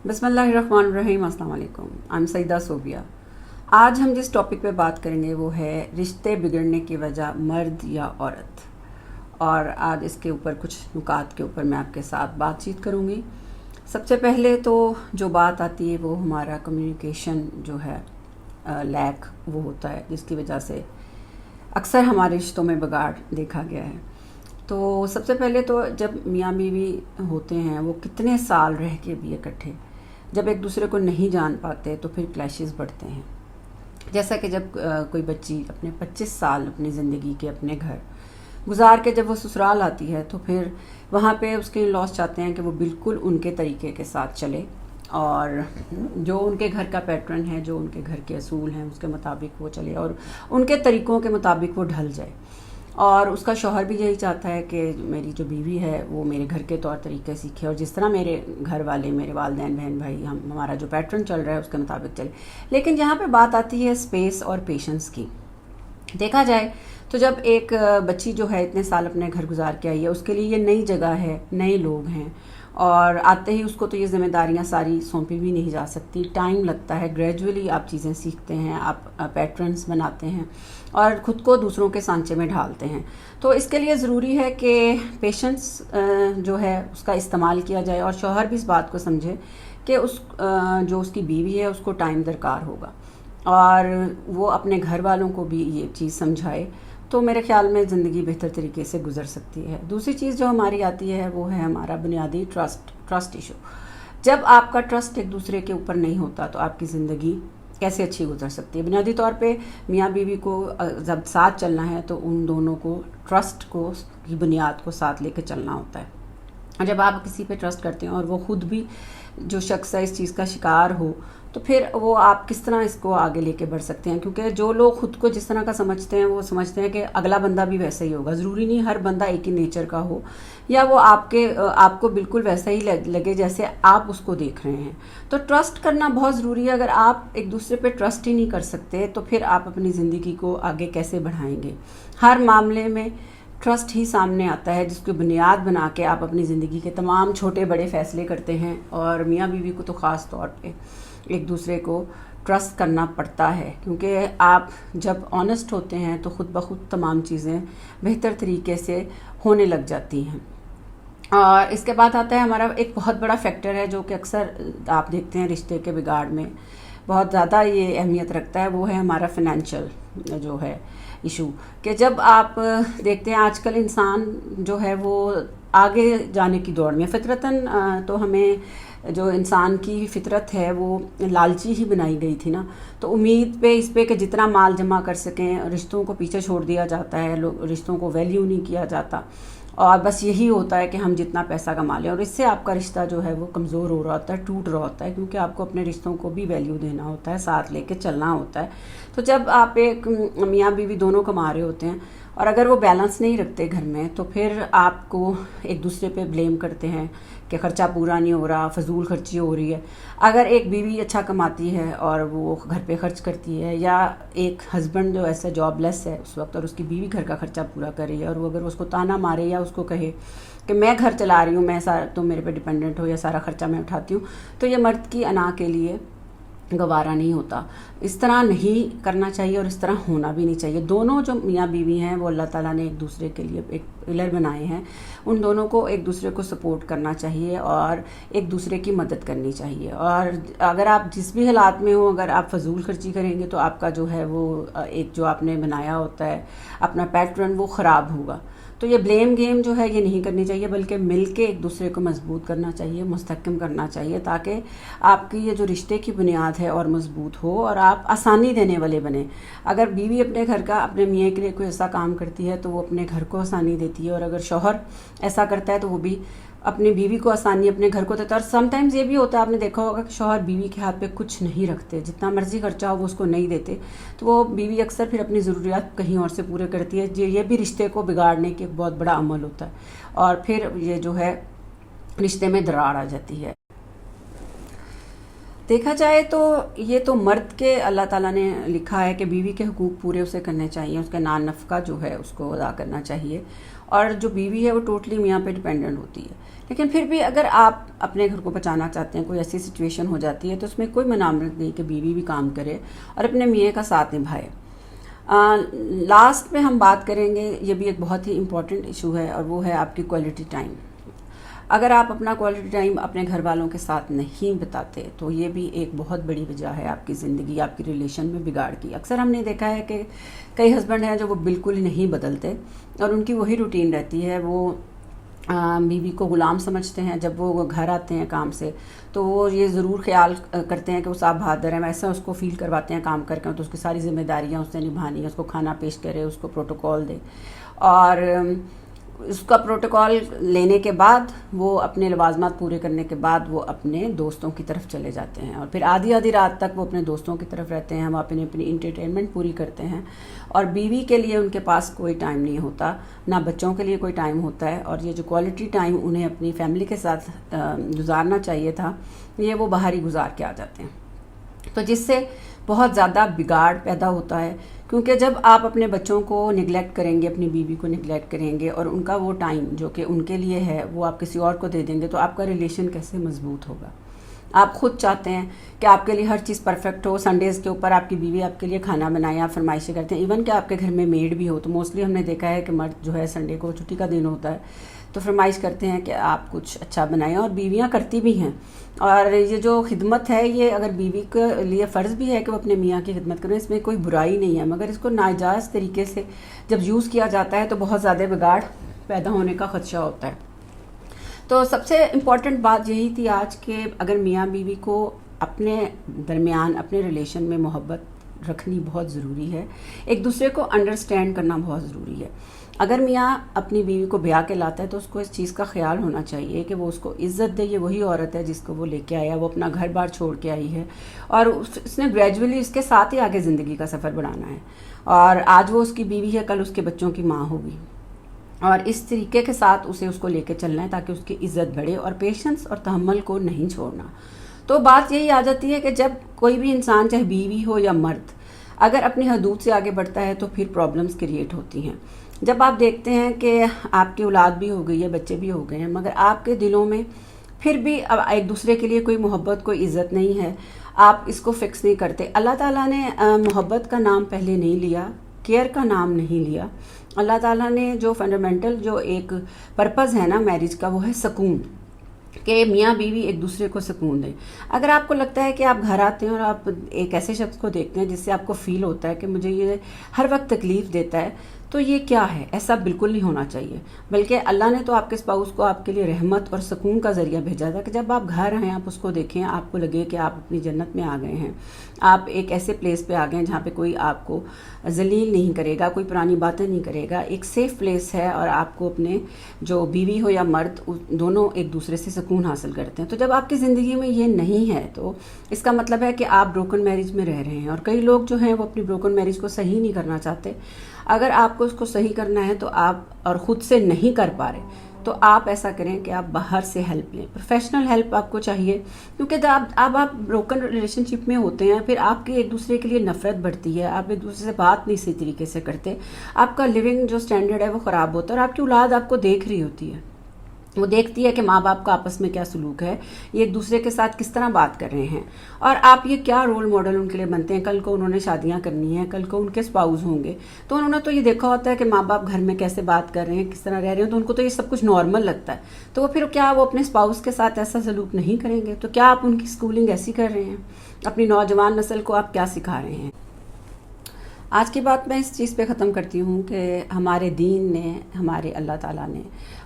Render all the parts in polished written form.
बिस्मिल्लाहिर्रहमानिर्रहीम। अस्सलाम वालेकुम। I am Saeeda Sobia. आज हम जिस टॉपिक पे बात करेंगे वो है रिश्ते बिगड़ने की वजह मर्द या औरत, और आज इसके ऊपर कुछ नुकात के ऊपर मैं आपके साथ बातचीत करूँगी। सबसे पहले तो जो बात आती है वो हमारा कम्युनिकेशन जो है लैक वो होता है, जिसकी वजह से अक्सर हमारे रिश्तों में बिगाड़ देखा गया है। तो सबसे पहले तो जब मियाँ बीवी होते हैं वो कितने साल रह के भी इकट्ठे, जब एक दूसरे को नहीं जान पाते तो फिर क्लैशेस बढ़ते हैं। जैसा कि जब कोई बच्ची अपने 25 साल अपनी ज़िंदगी के अपने घर गुजार के जब वो ससुराल आती है तो फिर वहाँ पे उसके इन-लॉज चाहते हैं कि वो बिल्कुल उनके तरीके के साथ चले और जो उनके घर का पैटर्न है, जो उनके घर के असूल हैं उसके मुताबिक वो चले और उनके तरीक़ों के मुताबिक वो ढल जाए। और उसका शौहर भी यही चाहता है कि मेरी जो बीवी है वो मेरे घर के तौर तरीके सीखे और जिस तरह मेरे घर वाले, मेरे वालिदैन, बहन भाई, हमारा जो पैटर्न चल रहा है उसके मुताबिक चले। लेकिन यहाँ पे बात आती है स्पेस और पेशेंस की। देखा जाए तो जब एक बच्ची जो है इतने साल अपने घर गुजार के आई है, उसके लिए ये नई जगह है, नए लोग हैं और आते ही उसको तो ये ज़िम्मेदारियाँ सारी सौंपी भी नहीं जा सकती। टाइम लगता है, ग्रेजुअली आप चीज़ें सीखते हैं, आप पैटर्न्स बनाते हैं और ख़ुद को दूसरों के सांचे में ढालते हैं। तो इसके लिए ज़रूरी है कि पेशेंस जो है उसका इस्तेमाल किया जाए और शौहर भी इस बात को समझे कि जो उसकी बीवी है उसको टाइम दरकार होगा और वो अपने घर वालों को भी ये चीज़ समझाए, तो मेरे ख़्याल में ज़िंदगी बेहतर तरीके से गुजर सकती है। दूसरी चीज़ जो हमारी आती है वो है हमारा बुनियादी ट्रस्ट इशू। जब आपका ट्रस्ट एक दूसरे के ऊपर नहीं होता तो आपकी ज़िंदगी कैसे अच्छी गुजर सकती है। बुनियादी तौर पे मियाँ बीवी को जब साथ चलना है तो उन दोनों को ट्रस्ट को की बुनियाद को साथ लेके चलना होता है। और जब आप किसी पे ट्रस्ट करते हैं और वो ख़ुद भी जो शख्स है इस चीज़ का शिकार हो, तो फिर वो आप किस तरह इसको आगे लेके बढ़ सकते हैं। क्योंकि जो लोग ख़ुद को जिस तरह का समझते हैं वो समझते हैं कि अगला बंदा भी वैसा ही होगा। ज़रूरी नहीं हर बंदा एक ही नेचर का हो या वो आपको बिल्कुल वैसा ही लगे जैसे आप उसको देख रहे हैं। तो ट्रस्ट करना बहुत ज़रूरी है। अगर आप एक दूसरे पे ट्रस्ट ही नहीं कर सकते तो फिर आप अपनी ज़िंदगी को आगे कैसे बढ़ाएंगे। हर मामले में ट्रस्ट ही सामने आता है जिसकी बुनियाद बना के आप अपनी ज़िंदगी के तमाम छोटे बड़े फ़ैसले करते हैं। और मियाँ बीवी को तो ख़ास तौर पे एक दूसरे को ट्रस्ट करना पड़ता है, क्योंकि आप जब ऑनेस्ट होते हैं तो ख़ुद ब खुद तमाम चीज़ें बेहतर तरीके से होने लग जाती हैं। और इसके बाद आता है हमारा एक बहुत बड़ा फैक्टर है जो कि अक्सर आप देखते हैं रिश्ते के बिगाड़ में बहुत ज़्यादा ये अहमियत रखता है, वो है हमारा फ़ाइनेंशियल जो है इशू। कि जब आप देखते हैं आजकल इंसान जो है वो आगे जाने की दौड़ में, फितरतन तो हमें जो इंसान की फितरत है वो लालची ही बनाई गई थी ना, तो उम्मीद पे इस पे कि जितना माल जमा कर सकें, रिश्तों को पीछे छोड़ दिया जाता है, रिश्तों को वैल्यू नहीं किया जाता और बस यही होता है कि हम जितना पैसा कमा लें, और इससे आपका रिश्ता जो है वो कमज़ोर हो रहा होता है, टूट रहा होता है, क्योंकि आपको अपने रिश्तों को भी वैल्यू देना होता है, साथ लेके चलना होता है। तो जब आप एक मियाँ बीवी दोनों कमा रहे होते हैं और अगर वो बैलेंस नहीं रखते घर में तो फिर आपको एक दूसरे पे ब्लेम करते हैं कि ख़र्चा पूरा नहीं हो रहा, फजूल खर्ची हो रही है। अगर एक बीवी अच्छा कमाती है और वो घर पे खर्च करती है, या एक हस्बैंड जो ऐसा जॉबलेस है उस वक्त और उसकी बीवी घर का खर्चा पूरा कर रही है और वो अगर उसको ताना मारे या उसको कहे कि मैं घर चला रही हूँ, मैं सारा तुम मेरे पे डिपेंडेंट हो या सारा खर्चा मैं उठाती हूँ, तो ये मर्द की अना के लिए गवारा नहीं होता। इस तरह नहीं करना चाहिए और इस तरह होना भी नहीं चाहिए। दोनों जो मियाँ बीवी हैं वो अल्लाह ताला ने एक दूसरे के लिए एक पिलर बनाए हैं, उन दोनों को एक दूसरे को सपोर्ट करना चाहिए और एक दूसरे की मदद करनी चाहिए। और अगर आप जिस भी हालात में हो, अगर आप फजूल खर्ची करेंगे तो आपका जो है वो एक जो आपने बनाया होता है अपना पैटर्न वो ख़राब होगा। तो ये ब्लेम गेम जो है ये नहीं करनी चाहिए, बल्कि मिल के एक दूसरे को मजबूत करना चाहिए, मुस्तहकम करना चाहिए, ताकि आपकी ये जो रिश्ते की बुनियाद है और मजबूत हो और आप आसानी देने वाले बने। अगर बीवी अपने घर का अपने मियाँ के लिए कोई ऐसा काम करती है तो वो अपने घर को आसानी देती है, और अगर शौहर ऐसा करता है तो वो भी अपनी बीवी को आसानी अपने घर को देता है। और समटाइम्स ये भी होता है, आपने देखा होगा कि शौहर बीवी के हाथ पे कुछ नहीं रखते, जितना मर्जी खर्चा हो वो उसको नहीं देते, तो वो बीवी अक्सर फिर अपनी ज़रूरियात कहीं और से पूरे करती है। ये भी रिश्ते को बिगाड़ने की एक बहुत बड़ा अमल होता है और फिर ये जो है रिश्ते में दरार आ जाती है। देखा जाए तो ये तो मर्द के अल्लाह ताला ने लिखा है कि बीवी के हुकूक पूरे उसे करने चाहिए, उसका नान नफ़का जो है उसको अदा करना चाहिए اور جو بیوی ہے وہ ٹوٹلی میاں پہ ڈپینڈنٹ ہوتی ہے. لیکن پھر بھی اگر آپ اپنے گھر کو بچانا چاہتے ہیں، کوئی ایسی سچویشن ہو جاتی ہے تو اس میں کوئی منامت نہیں کہ بیوی بھی کام کرے اور اپنے میاں کا ساتھ نبھائے. لاسٹ میں ہم بات کریں گے، یہ بھی ایک بہت ہی امپورٹنٹ ایشو ہے، اور وہ ہے آپ کی کوالٹی ٹائم. اگر آپ اپنا کوالٹی ٹائم اپنے گھر والوں کے ساتھ نہیں بتاتے تو یہ بھی ایک بہت بڑی وجہ ہے آپ کی زندگی، آپ کی ریلیشن میں بگاڑ کی. اکثر ہم نے دیکھا ہے کہ کئی ہسبینڈ ہیں جو وہ بالکل نہیں بدلتے اور ان کی وہی روٹین رہتی ہے. وہ بیوی کو غلام سمجھتے ہیں. جب وہ گھر آتے ہیں کام سے تو وہ یہ ضرور خیال کرتے ہیں کہ وہ صاحب بہادر ہیں، ایسا اس کو فیل کرواتے ہیں کام کر کے، تو اس کی ساری ذمہ داریاں اس نے نبھانی ہیں. اس کو کھانا پیش کرے، اس کو پروٹوکول دے، اور اس کا پروٹوکول لینے کے بعد وہ اپنے لوازمات پورے کرنے کے بعد وہ اپنے دوستوں کی طرف چلے جاتے ہیں، اور پھر آدھی رات تک وہ اپنے دوستوں کی طرف رہتے ہیں. وہ اپنی انٹرٹینمنٹ پوری کرتے ہیں، اور بیوی کے لیے ان کے پاس کوئی ٹائم نہیں ہوتا، نہ بچوں کے لیے کوئی ٹائم ہوتا ہے. اور یہ جو کوالٹی ٹائم انہیں اپنی فیملی کے ساتھ گزارنا چاہیے تھا، یہ وہ باہر ہی گزار کے آ جاتے ہیں. تو جس سے بہت زیادہ بگاڑ پیدا ہوتا ہے، کیونکہ جب آپ اپنے بچوں کو نگلیکٹ کریں گے، اپنی بیوی کو نگلیکٹ کریں گے، اور ان کا وہ ٹائم جو کہ ان کے لیے ہے وہ آپ کسی اور کو دے دیں گے، تو آپ کا ریلیشن کیسے مضبوط ہوگا؟ آپ خود چاہتے ہیں کہ آپ کے لیے ہر چیز پرفیکٹ ہو. سنڈیز کے اوپر آپ کی بیوی آپ کے لیے کھانا بنائے، آپ فرمائشیں کرتے ہیں. ایون کہ آپ کے گھر میں میڈ بھی ہو تو موسٹلی ہم نے دیکھا ہے کہ مرد جو ہے سنڈے کو چھٹی کا دن ہوتا ہے تو فرمائش کرتے ہیں کہ آپ کچھ اچھا بنائیں، اور بیویاں کرتی بھی ہیں. اور یہ جو خدمت ہے، یہ اگر بیوی کے لیے فرض بھی ہے کہ وہ اپنے میاں کی خدمت کریں، اس میں کوئی برائی نہیں ہے، مگر اس کو ناجائز طریقے سے جب یوز کیا جاتا ہے تو بہت زیادہ بگاڑ پیدا ہونے کا خدشہ ہوتا ہے. تو سب سے امپورٹنٹ بات یہی تھی آج کہ اگر میاں بیوی کو اپنے درمیان، اپنے ریلیشن میں محبت رکھنی بہت ضروری ہے، ایک دوسرے کو انڈرسٹینڈ کرنا بہت ضروری ہے. اگر میاں اپنی بیوی کو بیاہ کے لاتا ہے تو اس کو اس چیز کا خیال ہونا چاہیے کہ وہ اس کو عزت دے. یہ وہی عورت ہے جس کو وہ لے کے آیا، وہ اپنا گھر بار چھوڑ کے آئی ہے، اور اس نے گریجولی اس کے ساتھ ہی آگے زندگی کا سفر بڑھانا ہے. اور آج وہ اس کی بیوی ہے، کل اس کے بچوں کی ماں ہوگی، اور اس طریقے کے ساتھ اسے اس کو لے کے چلنا ہے تاکہ اس کی عزت بڑھے، اور پیشنس اور تحمل کو نہیں چھوڑنا. تو بات یہی آ جاتی ہے کہ جب کوئی بھی انسان، چاہے بیوی ہو یا مرد، اگر اپنی حدود سے آگے بڑھتا ہے تو پھر پرابلمز کریٹ ہوتی ہیں. جب آپ دیکھتے ہیں کہ آپ کی اولاد بھی ہو گئی ہے، بچے بھی ہو گئے ہیں، مگر آپ کے دلوں میں پھر بھی ایک دوسرے کے لیے کوئی محبت، کوئی عزت نہیں ہے، آپ اس کو فکس نہیں کرتے. اللہ تعالیٰ نے محبت کا نام پہلے نہیں لیا، کیئر کا نام نہیں لیا. اللہ تعالیٰ نے جو فنڈامنٹل جو ایک پرپز ہے نا میرج کا، وہ ہے سکون، کہ میاں بیوی ایک دوسرے کو سکون دیں. اگر آپ کو لگتا ہے کہ آپ گھر آتے ہیں اور آپ ایک ایسے شخص کو دیکھتے ہیں جس سے آپ کو فیل ہوتا ہے کہ مجھے یہ ہر وقت تکلیف دیتا ہے، تو یہ کیا ہے؟ ایسا بالکل نہیں ہونا چاہیے. بلکہ اللہ نے تو آپ کے اسپاؤس کو آپ کے لیے رحمت اور سکون کا ذریعہ بھیجا تھا کہ جب آپ گھر آئیں، آپ اس کو دیکھیں، آپ کو لگے کہ آپ اپنی جنت میں آ گئے ہیں، آپ ایک ایسے پلیس پہ آ گئے ہیں جہاں پہ کوئی آپ کو ذلیل نہیں کرے گا، کوئی پرانی باتیں نہیں کرے گا، ایک سیف پلیس ہے، اور آپ کو اپنے جو بیوی ہو یا مرد دونوں ایک دوسرے سے سکون حاصل کرتے ہیں. تو جب آپ کی زندگی میں یہ نہیں ہے تو اس کا مطلب ہے کہ آپ بروکن میرج میں رہ رہے ہیں. اور کئی لوگ جو ہیں وہ اپنی بروکن میرج کو صحیح نہیں کرنا چاہتے. اگر آپ کو اس کو صحیح کرنا ہے تو آپ، اور خود سے نہیں کر پا رہے، تو آپ ایسا کریں کہ آپ باہر سے ہیلپ لیں. پروفیشنل ہیلپ آپ کو چاہیے، کیونکہ جب اب آپ بروکن ریلیشن شپ میں ہوتے ہیں، پھر آپ کی ایک دوسرے کے لیے نفرت بڑھتی ہے، آپ ایک دوسرے سے بات نہیں صحیح طریقے سے کرتے، آپ کا لیونگ جو سٹینڈرڈ ہے وہ خراب ہوتا ہے، اور آپ کی اولاد آپ کو دیکھ رہی ہوتی ہے. وہ دیکھتی ہے کہ ماں باپ کا آپس میں کیا سلوک ہے، یہ ایک دوسرے کے ساتھ کس طرح بات کر رہے ہیں، اور آپ یہ کیا رول ماڈل ان کے لیے بنتے ہیں. کل کو انہوں نے شادیاں کرنی ہیں، کل کو ان کے اسپاؤز ہوں گے، تو انہوں نے تو یہ دیکھا ہوتا ہے کہ ماں باپ گھر میں کیسے بات کر رہے ہیں، کس طرح رہ رہے ہیں، تو ان کو تو یہ سب کچھ نارمل لگتا ہے. تو وہ پھر کیا وہ اپنے اسپاؤز کے ساتھ ایسا سلوک نہیں کریں گے؟ تو کیا آپ ان کی اسکولنگ ایسی کر رہے ہیں؟ اپنی نوجوان نسل کو آپ کیا سکھا رہے ہیں؟ آج کی بات میں اس چیز پہ ختم کرتی ہوں کہ ہمارے دین نے، ہمارے اللہ تعالیٰ نے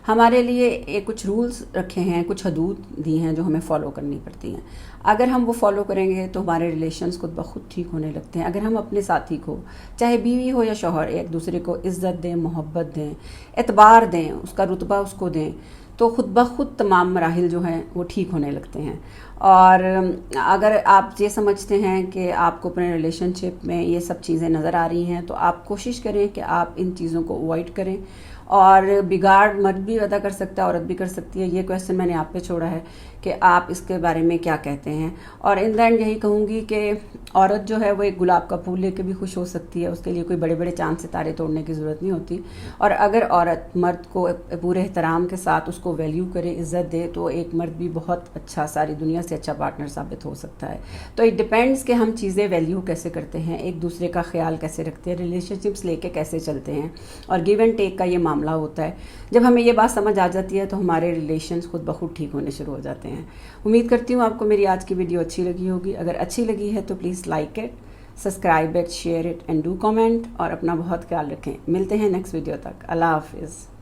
ہمارے لیے کچھ رولز رکھے ہیں، کچھ حدود دی ہیں جو ہمیں فالو کرنی پڑتی ہیں. اگر ہم وہ فالو کریں گے تو ہمارے ریلیشنز خود بخود ٹھیک ہونے لگتے ہیں. اگر ہم اپنے ساتھی کو، چاہے بیوی ہو یا شوہر، ایک دوسرے کو عزت دیں، محبت دیں، اعتبار دیں، اس کا رتبہ اس کو دیں، تو خود بخود تمام مراحل جو ہیں وہ ٹھیک ہونے لگتے ہیں. اور اگر آپ یہ سمجھتے ہیں کہ آپ کو اپنے ریلیشن شپ میں یہ سب چیزیں نظر آ رہی ہیں، تو آپ کوشش کریں کہ آپ ان چیزوں کو اوائڈ کریں और बिगाड़ मर्द भी अदा कर सकता है, औरत भी कर सकती है। ये क्वेश्चन मैंने आप पे छोड़ा है कि आप इसके बारे में क्या कहते हैं। और इन द एंड यही कहूँगी कि औरत जो है वो एक गुलाब का फूल लेके भी खुश हो सकती है, उसके लिए कोई बड़े बड़े चांद सितारे तोड़ने की ज़रूरत नहीं होती। और अगर औरत मर्द को पूरे एहतराम के साथ उसको वैल्यू करे, इज़्ज़त दे, तो एक मर्द भी बहुत अच्छा, सारी दुनिया से अच्छा पार्टनर साबित हो सकता है। तो इट डिपेंड्स कि हम चीज़ें वैल्यू कैसे करते हैं, एक दूसरे का ख्याल कैसे रखते हैं, रिलेशनशिप्स लेके कैसे चलते हैं, और गिव एंड टेक का ये मामला होता है। जब हमें ये बात समझ आ जाती है तो हमारे रिलेशंस खुद ब खुद ठीक होने शुरू हो जाते हैं। उम्मीद करती हूँ आपको मेरी आज की वीडियो अच्छी लगी होगी। अगर अच्छी लगी है तो please like it, subscribe it, share it and do comment, और अपना बहुत ख्याल रखें। मिलते हैं नेक्स्ट वीडियो तक। अल्लाह हाफिज़।